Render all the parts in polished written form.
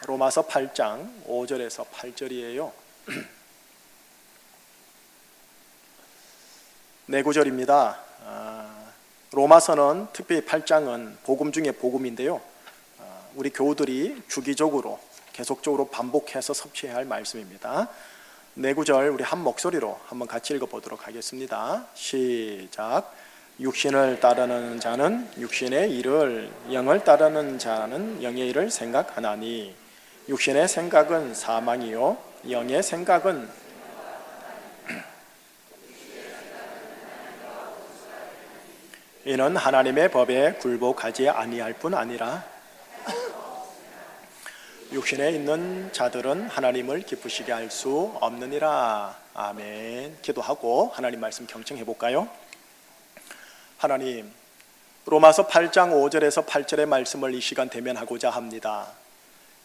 로마서 8장 5절에서 8절이에요. 네 구절입니다. 로마서는 특별히 8장은 복음 중에 복음인데요. 우리 교우들이 주기적으로 계속적으로 반복해서 섭취해야 할 말씀입니다. 네 구절 우리 한 목소리로 한번 같이 읽어보도록 하겠습니다. 시작. 육신을 따르는 자는 육신의 일을, 영을 따르는 자는 영의 일을 생각하나니 육신의 생각은 사망이요 영의 생각은 이는 하나님의 법에 굴복하지 아니할 뿐 아니라 육신에 있는 자들은 하나님을 기쁘시게 할 수 없느니라. 아멘. 기도하고 하나님 말씀 경청해 볼까요? 하나님, 로마서 8장 5절에서 8절의 말씀을 이 시간 대면하고자 합니다.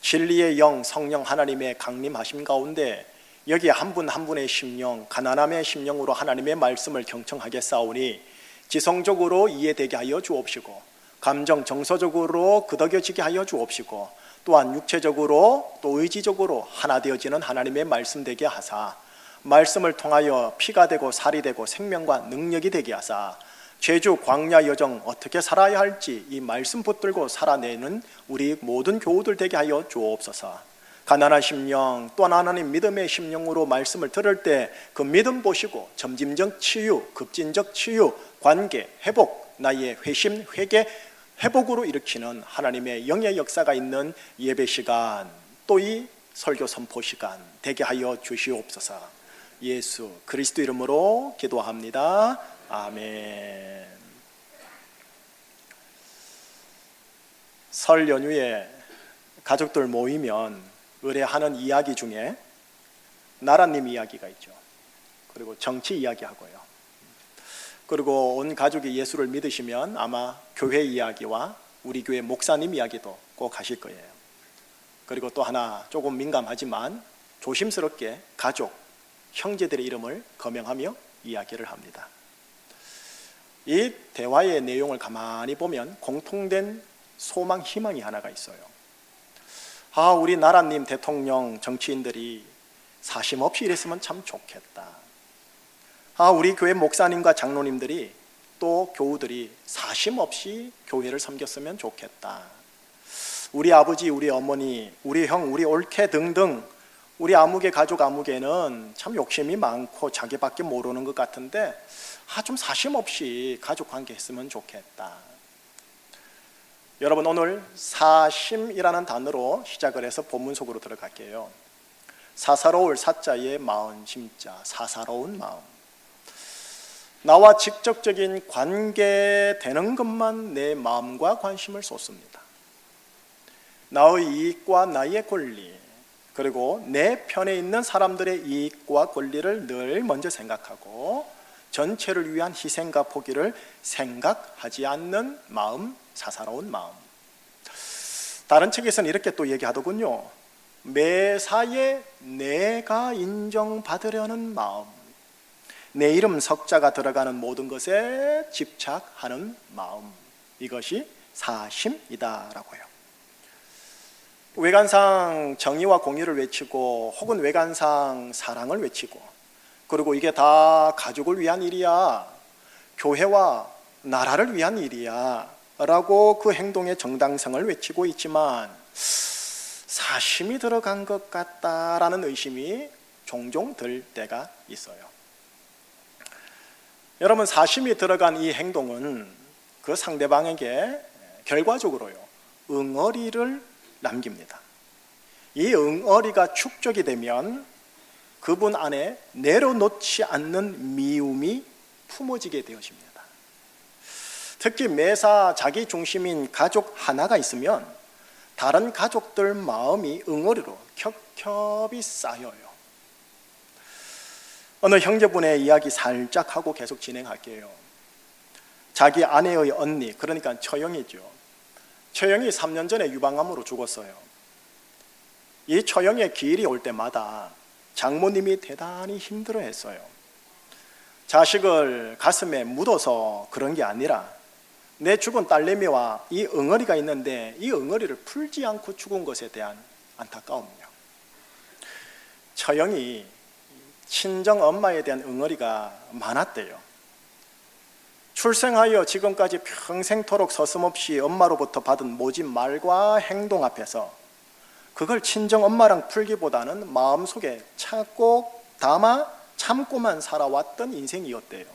진리의 영, 성령 하나님의 강림하심 가운데 여기 한 분 한 분의 심령, 가난함의 심령으로 하나님의 말씀을 경청하게 싸우니 지성적으로 이해되게 하여 주옵시고, 감정 정서적으로 그덕여지게 하여 주옵시고, 또한 육체적으로 또 의지적으로 하나 되어지는 하나님의 말씀 되게 하사, 말씀을 통하여 피가 되고 살이 되고 생명과 능력이 되게 하사, 제주 광야 여정 어떻게 살아야 할지 이 말씀 붙들고 살아내는 우리 모든 교우들 되게 하여 주옵소서. 가난한 심령 또한 하나님 믿음의 심령으로 말씀을 들을 때 그 믿음 보시고 점진적 치유, 급진적 치유, 관계, 회복, 나의 회심, 회개, 회복으로 일으키는 하나님의 영의 역사가 있는 예배 시간, 또 이 설교 선포 시간 되게 하여 주시옵소서. 예수 그리스도 이름으로 기도합니다. 아멘. 설 연휴에 가족들 모이면 의뢰하는 이야기 중에 나라님 이야기가 있죠. 그리고 정치 이야기하고요. 그리고 온 가족이 예수를 믿으시면 아마 교회 이야기와 우리 교회 목사님 이야기도 꼭 하실 거예요. 그리고 또 하나 조금 민감하지만 조심스럽게 가족, 형제들의 이름을 거명하며 이야기를 합니다. 이 대화의 내용을 가만히 보면 공통된 소망, 희망이 하나가 있어요. 우리 나라님 대통령, 정치인들이 사심 없이 이랬으면 참 좋겠다. 우리 교회 목사님과 장로님들이 또 교우들이 사심 없이 교회를 섬겼으면 좋겠다. 우리 아버지, 우리 어머니, 우리 형, 우리 올케 등등 우리 아무개 가족 아무개는 참 욕심이 많고 자기밖에 모르는 것 같은데 좀 사심 없이 가족 관계 했으면 좋겠다. 여러분, 오늘 사심이라는 단어로 시작을 해서 본문 속으로 들어갈게요. 사사로울 사자의 마음, 심자, 사사로운 마음. 나와 직접적인 관계되는 것만 내 마음과 관심을 쏟습니다. 나의 이익과 나의 권리, 그리고 내 편에 있는 사람들의 이익과 권리를 늘 먼저 생각하고 전체를 위한 희생과 포기를 생각하지 않는 마음, 사사로운 마음. 다른 책에서는 이렇게 또 얘기하더군요. 매사에 내가 인정받으려는 마음, 내 이름 석자가 들어가는 모든 것에 집착하는 마음, 이것이 사심이다라고요. 외관상 정의와 공의를 외치고 혹은 외관상 사랑을 외치고, 그리고 이게 다 가족을 위한 일이야, 교회와 나라를 위한 일이야 라고 그 행동의 정당성을 외치고 있지만 사심이 들어간 것 같다라는 의심이 종종 들 때가 있어요. 여러분, 사심이 들어간 이 행동은 그 상대방에게 결과적으로요 응어리를 남깁니다. 이 응어리가 축적이 되면 그분 안에 내려놓지 않는 미움이 품어지게 되어집니다. 특히 매사 자기 중심인 가족 하나가 있으면 다른 가족들 마음이 응어리로 겹겹이 쌓여요. 어느 형제분의 이야기 살짝 하고 계속 진행할게요. 자기 아내의 언니, 그러니까 처형이죠. 처형이 3년 전에 유방암으로 죽었어요. 이 처형의 기일이 올 때마다 장모님이 대단히 힘들어했어요. 자식을 가슴에 묻어서 그런 게 아니라 내 죽은 딸내미와 이 응어리가 있는데 이 응어리를 풀지 않고 죽은 것에 대한 안타까움이요. 처형이 친정 엄마에 대한 응어리가 많았대요. 출생하여 지금까지 평생토록 서슴없이 엄마로부터 받은 모진 말과 행동 앞에서 그걸 친정 엄마랑 풀기보다는 마음속에 참고만 살아왔던 인생이었대요.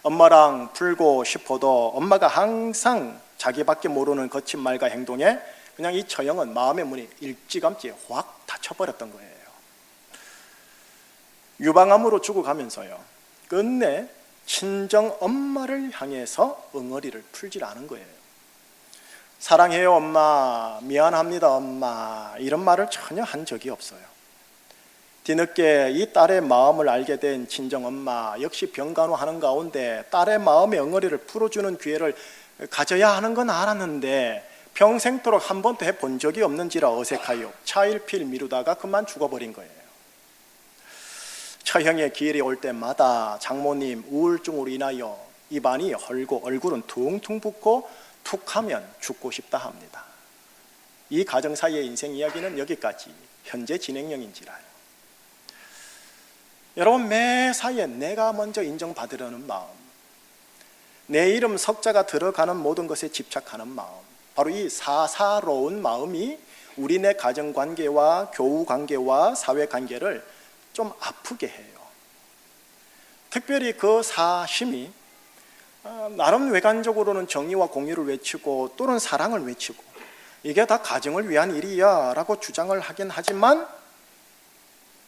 엄마랑 풀고 싶어도 엄마가 항상 자기밖에 모르는 거친 말과 행동에 그냥 이 처형은 마음의 문이 일찌감치 확 닫혀버렸던 거예요. 유방암으로 죽어가면서요, 끝내 친정 엄마를 향해서 응어리를 풀질 않은 거예요. 사랑해요 엄마, 미안합니다 엄마, 이런 말을 전혀 한 적이 없어요. 뒤늦게 이 딸의 마음을 알게 된 친정 엄마 역시 병간호하는 가운데 딸의 마음의 응어리를 풀어주는 기회를 가져야 하는 건 알았는데 평생토록 한 번도 해본 적이 없는지라 어색하여 차일피일 미루다가 그만 죽어버린 거예요. 처형의 기일이 올 때마다 장모님 우울증으로 인하여 입안이 헐고 얼굴은 퉁퉁 붓고 툭하면 죽고 싶다 합니다. 이 가정사이의 인생 이야기는 여기까지 현재 진행형인지라요. 여러분, 매사에 내가 먼저 인정받으려는 마음, 내 이름 석자가 들어가는 모든 것에 집착하는 마음, 바로 이 사사로운 마음이 우리네 가정관계와 교우관계와 사회관계를 좀 아프게 해요. 특별히 그 사심이 나름 외관적으로는 정의와 공의를 외치고 또는 사랑을 외치고 이게 다 가정을 위한 일이야 라고 주장을 하긴 하지만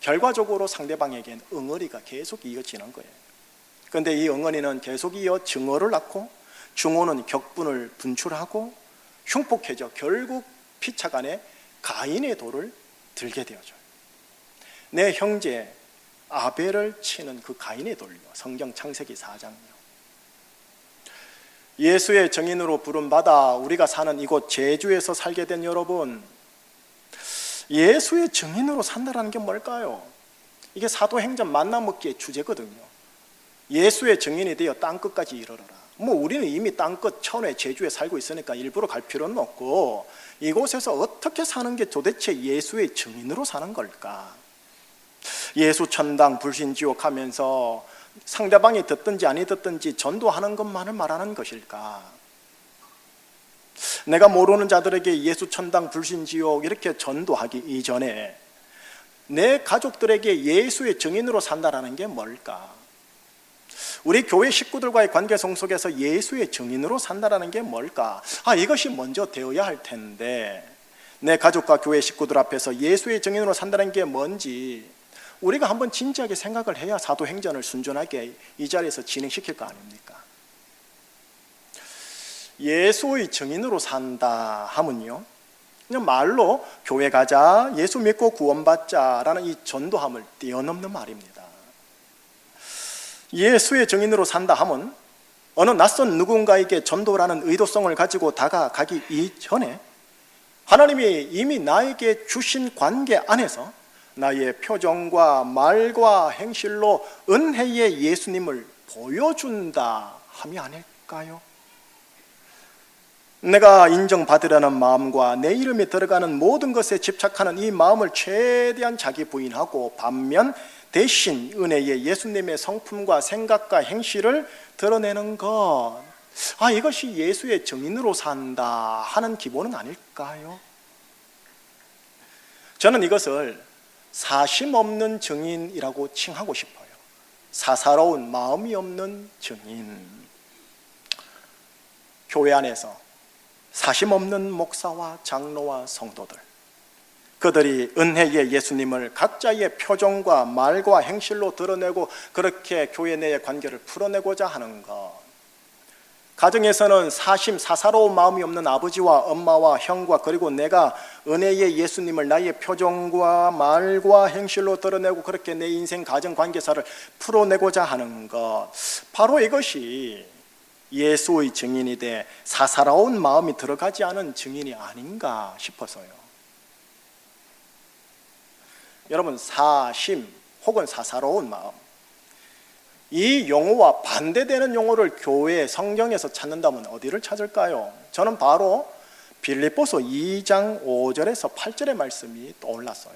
결과적으로 상대방에겐 응어리가 계속 이어지는 거예요. 그런데 이 응어리는 계속 이어 증오를 낳고 증오는 격분을 분출하고 흉폭해져 결국 피차간에 가인의 도를 들게 되어져요. 내 형제 아벨을 치는 그 가인의 돌요. 성경 창세기 4장이요. 예수의 증인으로 부름받아 우리가 사는 이곳 제주에서 살게 된 여러분, 예수의 증인으로 산다는 게 뭘까요? 이게 사도행전 만나먹기의 주제거든요. 예수의 증인이 되어 땅끝까지 이르러라. 우리는 이미 땅끝 천회 제주에 살고 있으니까 일부러 갈 필요는 없고 이곳에서 어떻게 사는 게 도대체 예수의 증인으로 사는 걸까? 예수 천당 불신지옥 하면서 상대방이 듣든지 아니 듣든지 전도하는 것만을 말하는 것일까? 내가 모르는 자들에게 예수 천당 불신지옥 이렇게 전도하기 이전에 내 가족들에게 예수의 증인으로 산다라는 게 뭘까? 우리 교회 식구들과의 관계성 속에서 예수의 증인으로 산다라는 게 뭘까? 이것이 먼저 되어야 할 텐데 내 가족과 교회 식구들 앞에서 예수의 증인으로 산다는 게 뭔지 우리가 한번 진지하게 생각을 해야 사도행전을 순전하게 이 자리에서 진행시킬 거 아닙니까? 예수의 증인으로 산다 하면요, 그냥 말로 교회 가자, 예수 믿고 구원받자라는 이 전도함을 뛰어넘는 말입니다. 예수의 증인으로 산다 하면 어느 낯선 누군가에게 전도라는 의도성을 가지고 다가가기 이전에 하나님이 이미 나에게 주신 관계 안에서 나의 표정과 말과 행실로 은혜의 예수님을 보여준다 함이 아닐까요? 내가 인정받으려는 마음과 내 이름이 들어가는 모든 것에 집착하는 이 마음을 최대한 자기 부인하고 반면 대신 은혜의 예수님의 성품과 생각과 행실을 드러내는 것, 이것이 예수의 증인으로 산다 하는 기본은 아닐까요? 저는 이것을 사심 없는 증인이라고 칭하고 싶어요. 사사로운 마음이 없는 증인. 교회 안에서 사심 없는 목사와 장로와 성도들, 그들이 은혜의 예수님을 각자의 표정과 말과 행실로 드러내고 그렇게 교회 내의 관계를 풀어내고자 하는 것. 가정에서는 사사로운 마음이 없는 아버지와 엄마와 형과 그리고 내가 은혜의 예수님을 나의 표정과 말과 행실로 드러내고 그렇게 내 인생 가정 관계사를 풀어내고자 하는 것, 바로 이것이 예수의 증인이 돼 사사로운 마음이 들어가지 않은 증인이 아닌가 싶어서요. 여러분, 사심 혹은 사사로운 마음, 이 용어와 반대되는 용어를 교회 성경에서 찾는다면 어디를 찾을까요? 저는 바로 빌립보서 2장 5절에서 8절의 말씀이 떠올랐어요.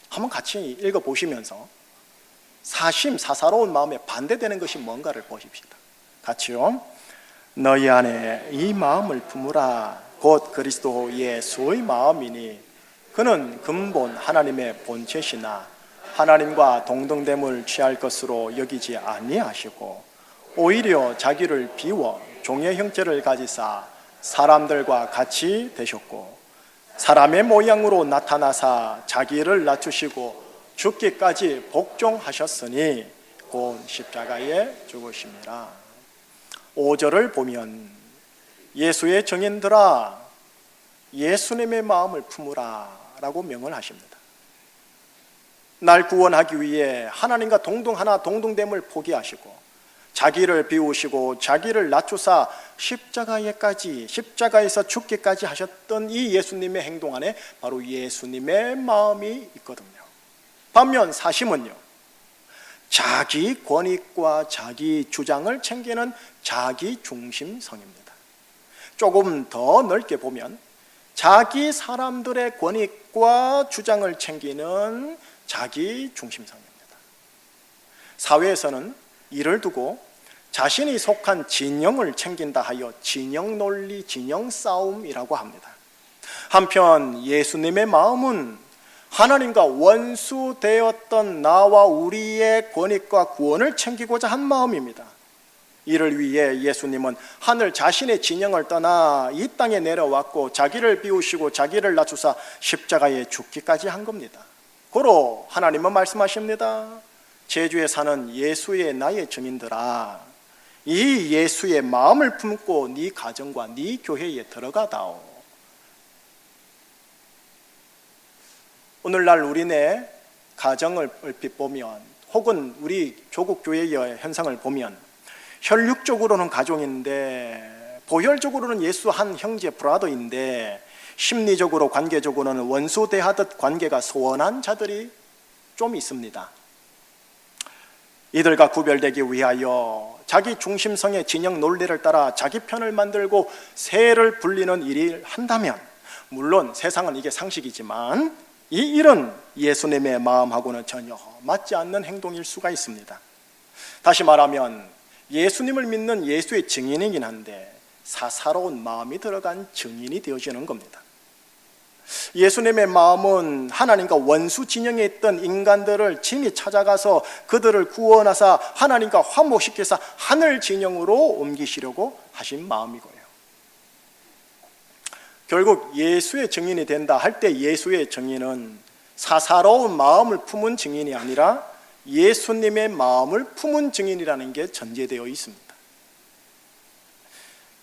한번 같이 읽어보시면서 사사로운 마음에 반대되는 것이 뭔가를 보십시다. 같이요. 너희 안에 이 마음을 품으라. 곧 그리스도 예수의 마음이니 그는 근본 하나님의 본체시나 하나님과 동등됨을 취할 것으로 여기지 아니하시고 오히려 자기를 비워 종의 형체를 가지사 사람들과 같이 되셨고 사람의 모양으로 나타나사 자기를 낮추시고 죽기까지 복종하셨으니 곧 십자가에 죽으심이라. 5절을 보면 예수의 증인들아 예수님의 마음을 품으라 라고 명을 하십니다. 날 구원하기 위해 하나님과 동등됨을 포기하시고 자기를 비우시고 자기를 낮추사 십자가에서 죽기까지 하셨던 이 예수님의 행동 안에 바로 예수님의 마음이 있거든요. 반면 사심은요, 자기 권익과 자기 주장을 챙기는 자기 중심성입니다. 조금 더 넓게 보면 자기 사람들의 권익과 주장을 챙기는 자기 중심성입니다. 사회에서는 이를 두고 자신이 속한 진영을 챙긴다 하여 진영 논리, 진영 싸움이라고 합니다. 한편 예수님의 마음은 하나님과 원수되었던 나와 우리의 권익과 구원을 챙기고자 한 마음입니다. 이를 위해 예수님은 하늘 자신의 진영을 떠나 이 땅에 내려왔고 자기를 비우시고 자기를 낮추사 십자가에 죽기까지 한 겁니다. 고로 하나님은 말씀하십니다. 제주에 사는 예수의 나의 증인들아, 이 예수의 마음을 품고 네 가정과 네 교회에 들어가다오. 오늘날 우리네 가정을 얼핏 보면 혹은 우리 조국 교회의 현상을 보면 혈육적으로는 가족인데 보혈적으로는 예수 한 형제 브라더인데 심리적으로 관계적으로는 원수 대하듯 관계가 소원한 자들이 좀 있습니다. 이들과 구별되기 위하여 자기 중심성의 진영 논리를 따라 자기 편을 만들고 세를 불리는 일을 한다면, 물론 세상은 이게 상식이지만 이 일은 예수님의 마음하고는 전혀 맞지 않는 행동일 수가 있습니다. 다시 말하면 예수님을 믿는 예수의 증인이긴 한데 사사로운 마음이 들어간 증인이 되어지는 겁니다. 예수님의 마음은 하나님과 원수 진영에 있던 인간들을 친히 찾아가서 그들을 구원하사 하나님과 화목시켜서 하늘 진영으로 옮기시려고 하신 마음이고요. 결국 예수의 증인이 된다 할 때 예수의 증인은 사사로운 마음을 품은 증인이 아니라 예수님의 마음을 품은 증인이라는 게 전제되어 있습니다.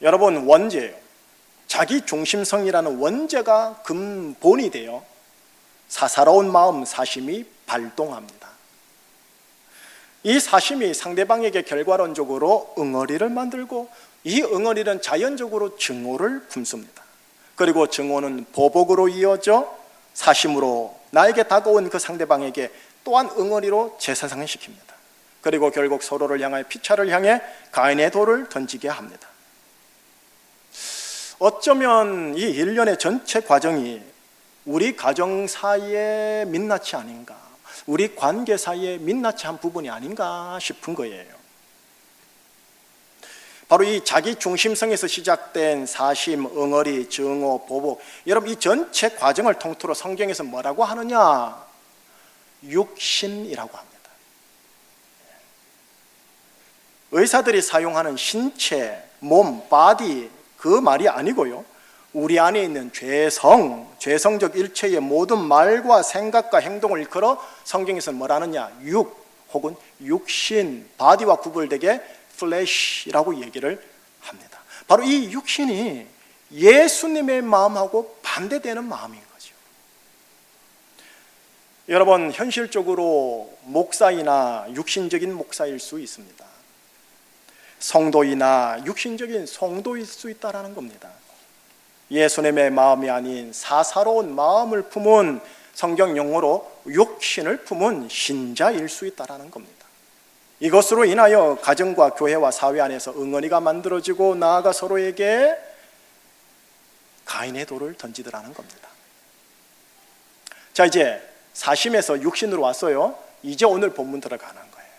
여러분, 원죄예요. 자기 중심성이라는 원죄가 근본이 되어 사사로운 마음, 사심이 발동합니다. 이 사심이 상대방에게 결과론적으로 응어리를 만들고 이 응어리는 자연적으로 증오를 품습니다. 그리고 증오는 보복으로 이어져 사심으로 나에게 다가온 그 상대방에게 또한 응어리로 재사상시킵니다. 그리고 결국 서로를 향해 피차를 향해 가인의 돌을 던지게 합니다. 어쩌면 이 일련의 전체 과정이 우리 가정 사이의 민낯이 아닌가, 우리 관계 사이의 민낯이 한 부분이 아닌가 싶은 거예요. 바로 이 자기 중심성에서 시작된 사심, 응어리, 증오, 보복, 여러분 이 전체 과정을 통틀어 성경에서 뭐라고 하느냐? 육신이라고 합니다. 의사들이 사용하는 신체, 몸, 바디, 그 말이 아니고요, 우리 안에 있는 죄성적 일체의 모든 말과 생각과 행동을 일컬어 성경에서는 뭐라느냐? 육 혹은 육신, 바디와 구별되게 플래시라고 얘기를 합니다. 바로 이 육신이 예수님의 마음하고 반대되는 마음인 거죠. 여러분, 현실적으로 목사이나 육신적인 목사일 수 있습니다. 성도이나 육신적인 성도일 수 있다는 겁니다. 예수님의 마음이 아닌 사사로운 마음을 품은, 성경 용어로 육신을 품은 신자일 수 있다는 겁니다. 이것으로 인하여 가정과 교회와 사회 안에서 응어리가 만들어지고 나아가 서로에게 가인의 돌을 던지더라는 겁니다. 자, 이제 사심에서 육신으로 왔어요. 이제 오늘 본문 들어가는 거예요.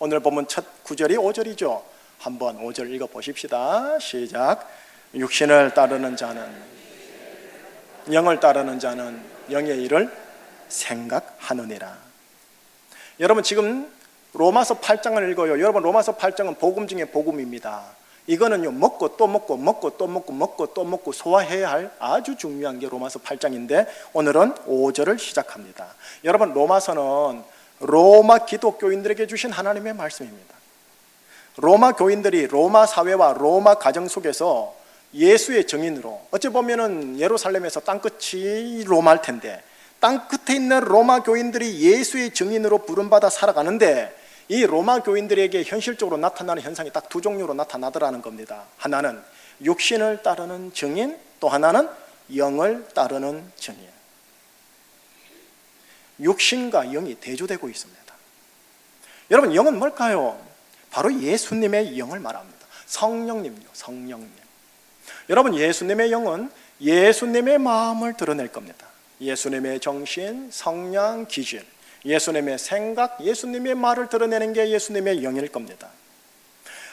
오늘 본문 첫 구절이 5절이죠. 한번 5절 읽어보십시다. 시작. 육신을 따르는 자는, 영을 따르는 자는 영의 일을 생각하느니라. 여러분, 지금 로마서 8장을 읽어요. 여러분, 로마서 8장은 복음 중에 복음입니다. 이거는요, 먹고 또 먹고 먹고 또 먹고 먹고 또 먹고 소화해야 할 아주 중요한 게 로마서 8장인데 오늘은 5절을 시작합니다. 여러분, 로마서는 로마 기독교인들에게 주신 하나님의 말씀입니다. 로마 교인들이 로마 사회와 로마 가정 속에서 예수의 증인으로, 어찌 보면은 예루살렘에서 땅끝이 로마일 텐데 땅끝에 있는 로마 교인들이 예수의 증인으로 부름받아 살아가는데, 이 로마 교인들에게 현실적으로 나타나는 현상이 딱 두 종류로 나타나더라는 겁니다. 하나는 육신을 따르는 증인, 또 하나는 영을 따르는 증인. 육신과 영이 대조되고 있습니다. 여러분, 영은 뭘까요? 바로 예수님의 영을 말합니다. 성령님요, 성령님. 여러분, 예수님의 영은 예수님의 마음을 드러낼 겁니다. 예수님의 정신, 성량, 기질, 예수님의 생각, 예수님의 말을 드러내는 게 예수님의 영일 겁니다.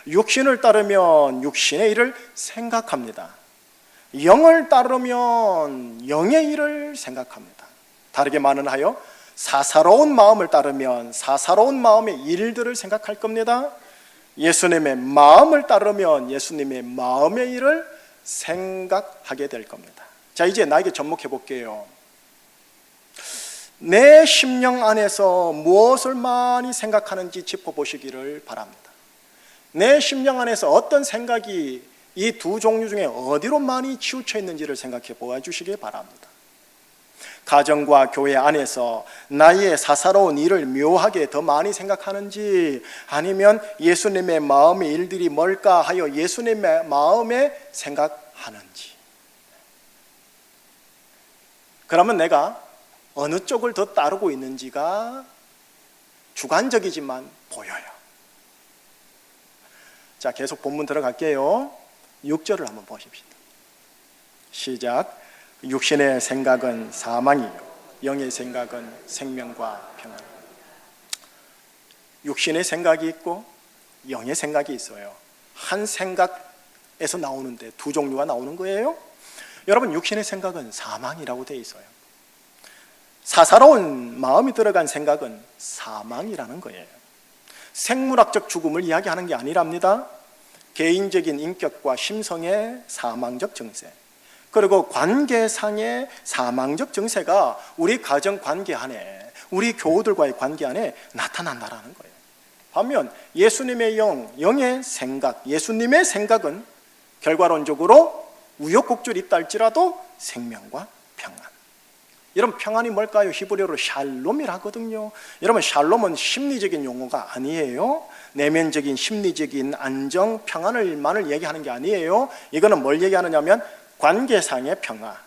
육신을 따르면 육신의 일을 생각합니다. 영을 따르면 영의 일을 생각합니다. 다르게 말은하여 사사로운 마음을 따르면 사사로운 마음의 일들을 생각할 겁니다. 예수님의 마음을 따르면 예수님의 마음의 일을 생각하게 될 겁니다. 자, 이제 나에게 접목해 볼게요. 내 심령 안에서 무엇을 많이 생각하는지 짚어보시기를 바랍니다. 내 심령 안에서 어떤 생각이 이 두 종류 중에 어디로 많이 치우쳐 있는지를 생각해 보아주시기 바랍니다. 가정과 교회 안에서 나의 사사로운 일을 묘하게 더 많이 생각하는지, 아니면 예수님의 마음의 일들이 뭘까 하여 예수님의 마음에 생각하는지. 그러면 내가 어느 쪽을 더 따르고 있는지가 주관적이지만 보여요. 자, 계속 본문 들어갈게요. 6절을 한번 보십시다. 시작. 육신의 생각은 사망이요 영의 생각은 생명과 평안. 육신의 생각이 있고 영의 생각이 있어요. 한 생각에서 나오는데 두 종류가 나오는 거예요. 여러분, 육신의 생각은 사망이라고 되어 있어요. 사사로운 마음이 들어간 생각은 사망이라는 거예요. 생물학적 죽음을 이야기하는 게 아니랍니다. 개인적인 인격과 심성의 사망적 증세, 그리고 관계상의 사망적 증세가 우리 가정 관계 안에, 우리 교우들과의 관계 안에 나타난다라는 거예요. 반면 예수님의 영, 영의 생각, 예수님의 생각은 결과론적으로 우여곡절이 있다 할지라도 생명과 평안. 여러분, 평안이 뭘까요? 히브리어로 샬롬이라 하거든요. 여러분, 샬롬은 심리적인 용어가 아니에요. 내면적인 심리적인 안정, 평안을만을 얘기하는 게 아니에요. 이거는 뭘 얘기하느냐면 관계상의 평화,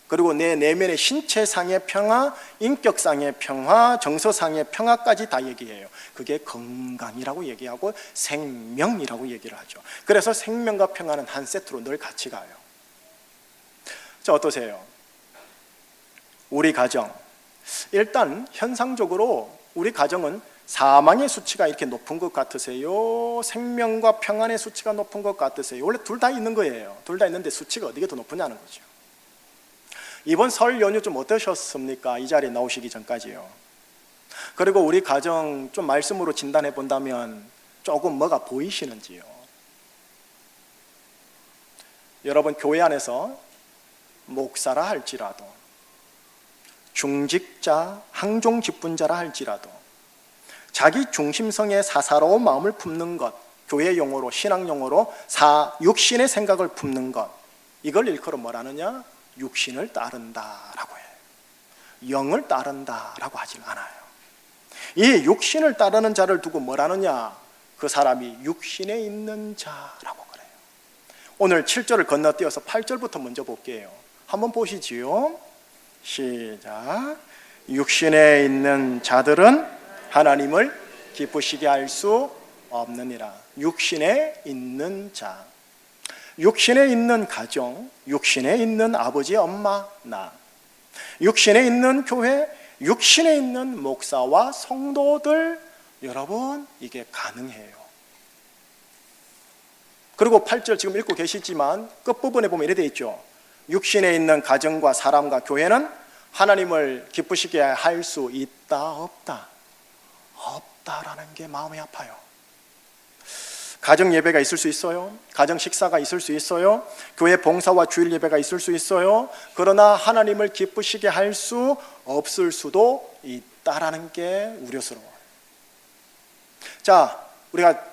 그리고 내 내면의 신체상의 평화, 인격상의 평화, 정서상의 평화까지 다 얘기해요. 그게 건강이라고 얘기하고 생명이라고 얘기를 하죠. 그래서 생명과 평화는 한 세트로 늘 같이 가요. 자, 어떠세요? 우리 가정, 일단 현상적으로 우리 가정은 사망의 수치가 이렇게 높은 것 같으세요? 생명과 평안의 수치가 높은 것 같으세요? 원래 둘 다 있는 거예요. 둘 다 있는데 수치가 어디가 더 높으냐는 거죠. 이번 설 연휴 좀 어떠셨습니까? 이 자리에 나오시기 전까지요. 그리고 우리 가정 좀 말씀으로 진단해 본다면 조금 뭐가 보이시는지요? 여러분, 교회 안에서 목사라 할지라도, 중직자, 항종 직분자라 할지라도 자기 중심성의 사사로운 마음을 품는 것, 교회 용어로, 신앙 용어로 육신의 생각을 품는 것, 이걸 일컬어 뭐라느냐? 육신을 따른다라고 해요. 영을 따른다라고 하질 않아요. 이 육신을 따르는 자를 두고 뭐라느냐? 그 사람이 육신에 있는 자라고 그래요. 오늘 7절을 건너뛰어서 8절부터 먼저 볼게요. 한번 보시지요. 시작. 육신에 있는 자들은 하나님을 기쁘시게 할 수 없느니라. 육신에 있는 자. 육신에 있는 가정, 육신에 있는 아버지, 엄마, 나, 육신에 있는 교회, 육신에 있는 목사와 성도들, 여러분, 이게 가능해요. 그리고 8절 지금 읽고 계시지만 끝부분에 보면 이렇게 되어 있죠. 육신에 있는 가정과 사람과 교회는 하나님을 기쁘시게 할 수 있다, 없다? 없다라는 게 마음이 아파요. 가정 예배가 있을 수 있어요. 가정 식사가 있을 수 있어요. 교회 봉사와 주일 예배가 있을 수 있어요. 그러나 하나님을 기쁘시게 할 수 없을 수도 있다라는 게 우려스러워요. 자, 우리가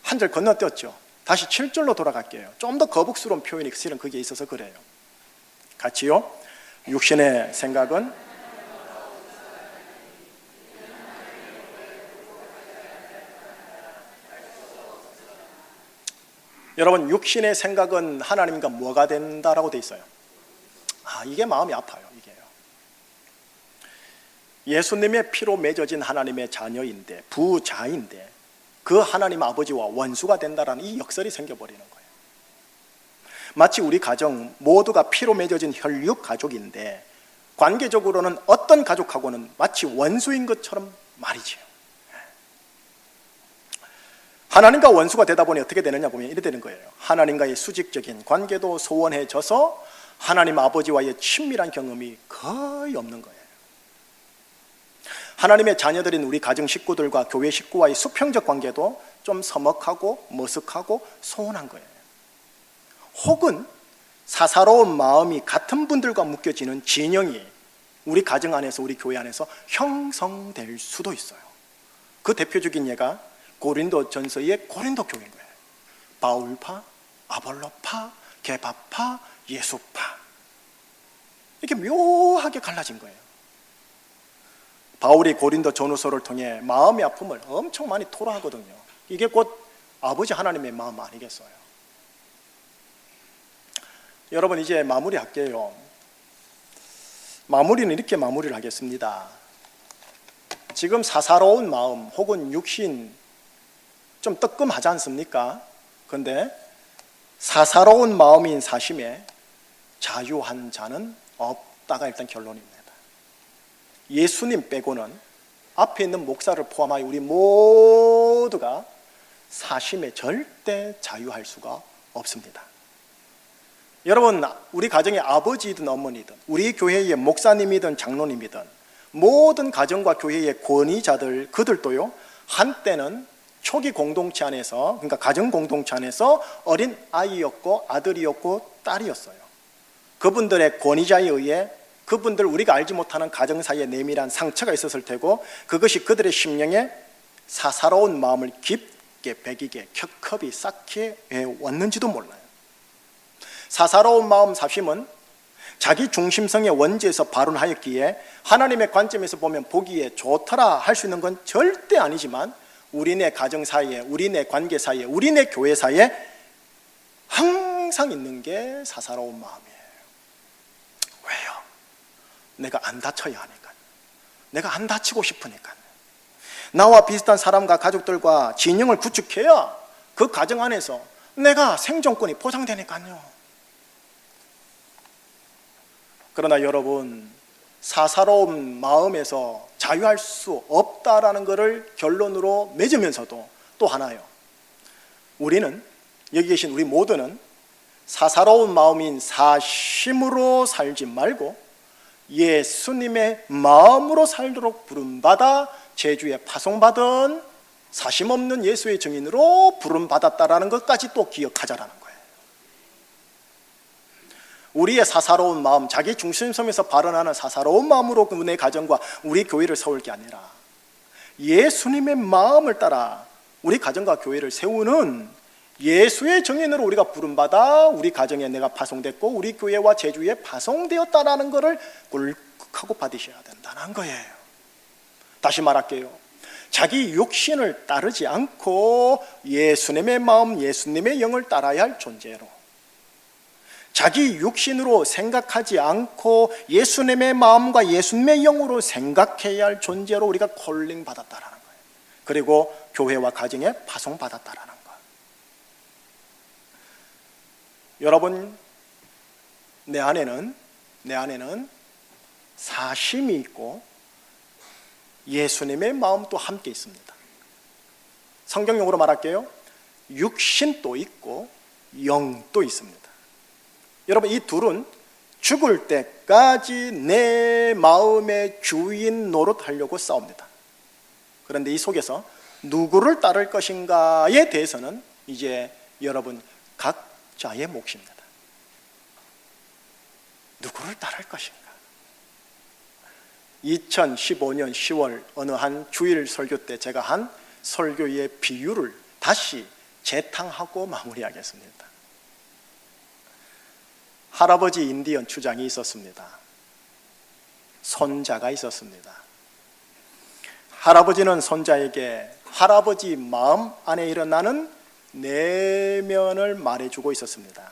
한 절 건너뛰었죠. 다시 7절로 돌아갈게요. 좀 더 거북스러운 표현이 실은 그게 있어서 그래요. 같이요. 육신의 생각은 여러분, 육신의 생각은 하나님과 뭐가 된다라고 돼 있어요? 이게 마음이 아파요. 이게요. 예수님의 피로 맺어진 하나님의 자녀인데, 부자인데 그 하나님 아버지와 원수가 된다라는 이 역설이 생겨버리는 거예요. 마치 우리 가정 모두가 피로 맺어진 혈육 가족인데 관계적으로는 어떤 가족하고는 마치 원수인 것처럼 말이죠. 하나님과 원수가 되다 보니 어떻게 되느냐 보면 이렇게 되는 거예요. 하나님과의 수직적인 관계도 소원해져서 하나님 아버지와의 친밀한 경험이 거의 없는 거예요. 하나님의 자녀들인 우리 가정 식구들과 교회 식구와의 수평적 관계도 좀 서먹하고 머쓱하고 소원한 거예요. 혹은 사사로운 마음이 같은 분들과 묶여지는 진영이 우리 가정 안에서, 우리 교회 안에서 형성될 수도 있어요. 그 대표적인 예가 고린도 전서의 고린도 교회인 거예요. 바울파, 아볼로파, 게바파, 예수파, 이렇게 묘하게 갈라진 거예요. 바울이 고린도 전후서를 통해 마음의 아픔을 엄청 많이 토로하거든요. 이게 곧 아버지 하나님의 마음 아니겠어요? 여러분, 이제 마무리할게요. 마무리는 이렇게 마무리를 하겠습니다. 지금 사사로운 마음 혹은 육신 좀 뜨끔하지 않습니까? 그런데 사사로운 마음인 사심에 자유한 자는 없다가 일단 결론입니다. 예수님 빼고는 앞에 있는 목사를 포함하여 우리 모두가 사심에 절대 자유할 수가 없습니다. 여러분, 우리 가정의 아버지이든 어머니든 우리 교회의 목사님이든 장로님이든 모든 가정과 교회의 권위자들, 그들도요, 한때는 초기 공동체 안에서, 그러니까 가정 공동체 안에서 어린 아이였고 아들이었고 딸이었어요. 그분들의 권위자에 의해 그분들 우리가 알지 못하는 가정 사이에 내밀한 상처가 있었을 테고, 그것이 그들의 심령에 사사로운 마음을 깊게 배기게 켜컵이 쌓게 해왔는지도 몰라요. 사사로운 마음 사심은 자기 중심성의 원죄에서 발원하였기에 하나님의 관점에서 보면 보기에 좋더라 할 수 있는 건 절대 아니지만 우리네 가정 사이에, 우리네 관계 사이에, 우리네 교회 사이에 항상 있는 게 사사로운 마음이에요. 왜요? 내가 안 다쳐야 하니까, 내가 안 다치고 싶으니까, 나와 비슷한 사람과 가족들과 진영을 구축해야 그 가정 안에서 내가 생존권이 보장되니까요. 그러나 여러분, 사사로운 마음에서 자유할 수 없다라는 것을 결론으로 맺으면서도 또 하나요. 우리는, 여기 계신 우리 모두는 사사로운 마음인 사심으로 살지 말고 예수님의 마음으로 살도록 부름받아 제주에 파송받은 사심 없는 예수의 증인으로 부름받았다라는 것까지 또 기억하자라는 거예요. 우리의 사사로운 마음, 자기 중심성에서 발언하는 사사로운 마음으로 내 가정과 우리 교회를 세울 게 아니라 예수님의 마음을 따라 우리 가정과 교회를 세우는 예수의 증인으로 우리가 부름받아 우리 가정에 내가 파송됐고 우리 교회와 제주에 파송되었다라는 것을 꿀꺽하고 받으셔야 된다는 거예요. 다시 말할게요. 자기 육신을 따르지 않고 예수님의 마음, 예수님의 영을 따라야 할 존재로, 자기 육신으로 생각하지 않고 예수님의 마음과 예수님의 영으로 생각해야 할 존재로 우리가 콜링 받았다라는 거예요. 그리고 교회와 가정에 파송받았다라는 거예요. 여러분, 내 안에는 사심이 있고 예수님의 마음도 함께 있습니다. 성경용어로 말할게요. 육신도 있고 영도 있습니다. 여러분, 이 둘은 죽을 때까지 내 마음의 주인 노릇하려고 싸웁니다. 그런데 이 속에서 누구를 따를 것인가에 대해서는 이제 여러분 각자의 몫입니다. 누구를 따를 것인가? 2015년 10월 어느 한 주일 설교 때 제가 한 설교의 비유를 다시 재탕하고 마무리하겠습니다. 할아버지 인디언 추장이 있었습니다. 손자가 있었습니다. 할아버지는 손자에게 할아버지 마음 안에 일어나는 내면을 말해주고 있었습니다.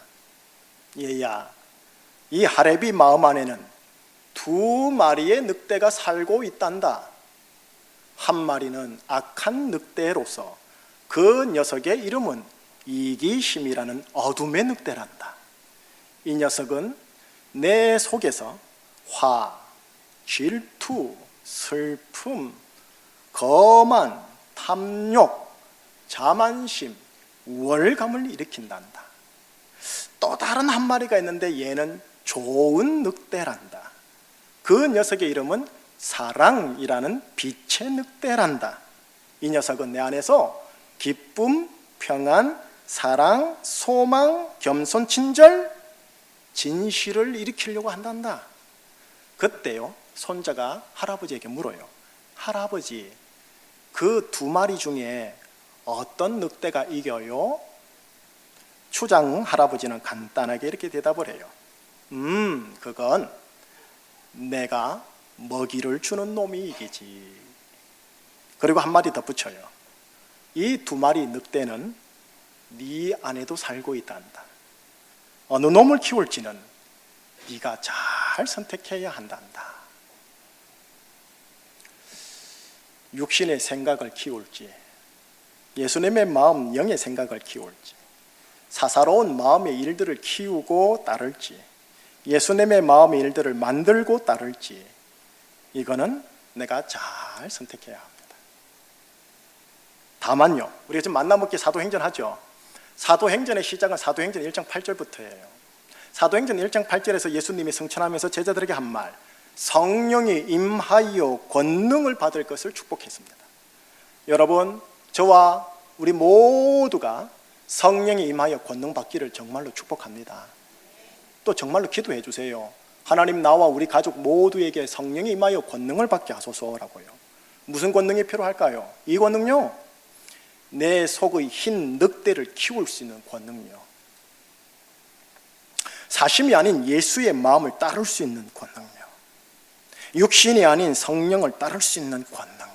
얘야, 이 할애비 마음 안에는 2마리의 늑대가 살고 있단다. 한 마리는 악한 늑대로서 그 녀석의 이름은 이기심이라는 어둠의 늑대란다. 이 녀석은 내 속에서 화, 질투, 슬픔, 거만, 탐욕, 자만심, 우월감을 일으킨단다. 또 다른 한 마리가 있는데 얘는 좋은 늑대란다. 그 녀석의 이름은 사랑이라는 빛의 늑대란다. 이 녀석은 내 안에서 기쁨, 평안, 사랑, 소망, 겸손, 친절, 진실을 일으키려고 한단다. 그때요, 손자가 할아버지에게 물어요. 할아버지, 그 2마리 중에 어떤 늑대가 이겨요? 추장 할아버지는 간단하게 이렇게 대답을 해요. 그건 내가 먹이를 주는 놈이 이기지. 그리고 한마디 더 붙여요. 이 2마리 늑대는 네 안에도 살고 있단다. 어느 놈을 키울지는 네가 잘 선택해야 한단다. 육신의 생각을 키울지, 예수님의 마음, 영의 생각을 키울지, 사사로운 마음의 일들을 키우고 따를지, 예수님의 마음의 일들을 만들고 따를지, 이거는 내가 잘 선택해야 합니다. 다만요, 우리가 지금 만나먹기 사도행전 하죠. 사도행전의 시작은 사도행전 1장 8절부터예요. 사도행전 1장 8절에서 예수님이 성천하면서 제자들에게 한 말, 성령이 임하여 권능을 받을 것을 축복했습니다. 여러분, 저와 우리 모두가 성령이 임하여 권능 받기를 정말로 축복합니다. 또 정말로 기도해 주세요. 하나님, 나와 우리 가족 모두에게 성령이 임하여 권능을 받게 하소서라고요. 무슨 권능이 필요할까요? 이 권능요, 내 속의 흰 늑대를 키울 수 있는 권능이요, 사심이 아닌 예수의 마음을 따를 수 있는 권능이요, 육신이 아닌 성령을 따를 수 있는 권능이요.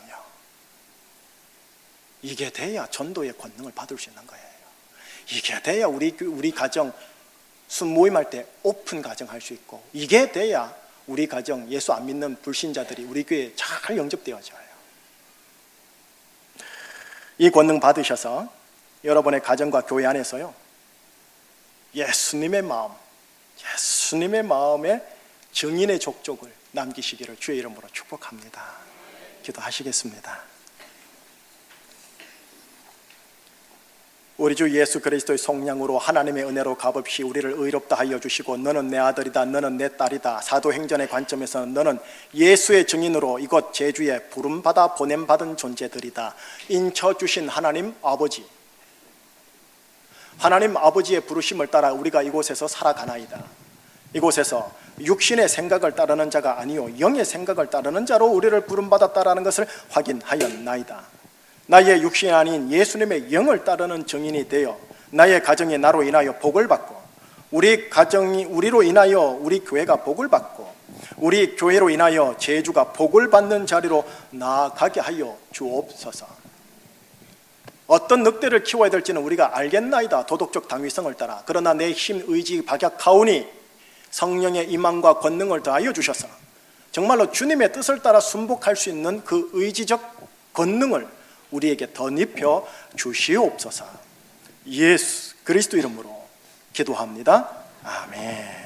이게 돼야 전도의 권능을 받을 수 있는 거예요. 이게 돼야 우리 가정 순모임할 때 오픈 가정 할 수 있고, 이게 돼야 우리 가정 예수 안 믿는 불신자들이 우리 교회에 잘 영접되어져요. 이 권능 받으셔서 여러분의 가정과 교회 안에서요, 예수님의 마음의 증인의 족족을 남기시기를 주의 이름으로 축복합니다. 기도하시겠습니다. 우리 주 예수 그리스도의 속량으로 하나님의 은혜로 값없이 우리를 의롭다 하여 주시고, 너는 내 아들이다, 너는 내 딸이다. 사도행전의 관점에서는 너는 예수의 증인으로 이곳 제주에 부름받아 보냄받은 존재들이다. 인쳐주신 하나님 아버지, 하나님 아버지의 부르심을 따라 우리가 이곳에서 살아가나이다. 이곳에서 육신의 생각을 따르는 자가 아니요 영의 생각을 따르는 자로 우리를 부름받았다라는 것을 확인하였나이다. 나의 육신이 아닌 예수님의 영을 따르는 증인이 되어 나의 가정이 나로 인하여 복을 받고, 우리 가정이 우리로 인하여 우리 교회가 복을 받고, 우리 교회로 인하여 제주가 복을 받는 자리로 나아가게 하여 주옵소서. 어떤 늑대를 키워야 될지는 우리가 알겠나이다, 도덕적 당위성을 따라. 그러나 내 힘, 의지, 박약하오니 성령의 임함과 권능을 더하여 주셔서 정말로 주님의 뜻을 따라 순복할 수 있는 그 의지적 권능을 우리에게 덧입혀 주시옵소서. 예수 그리스도 이름으로 기도합니다. 아멘.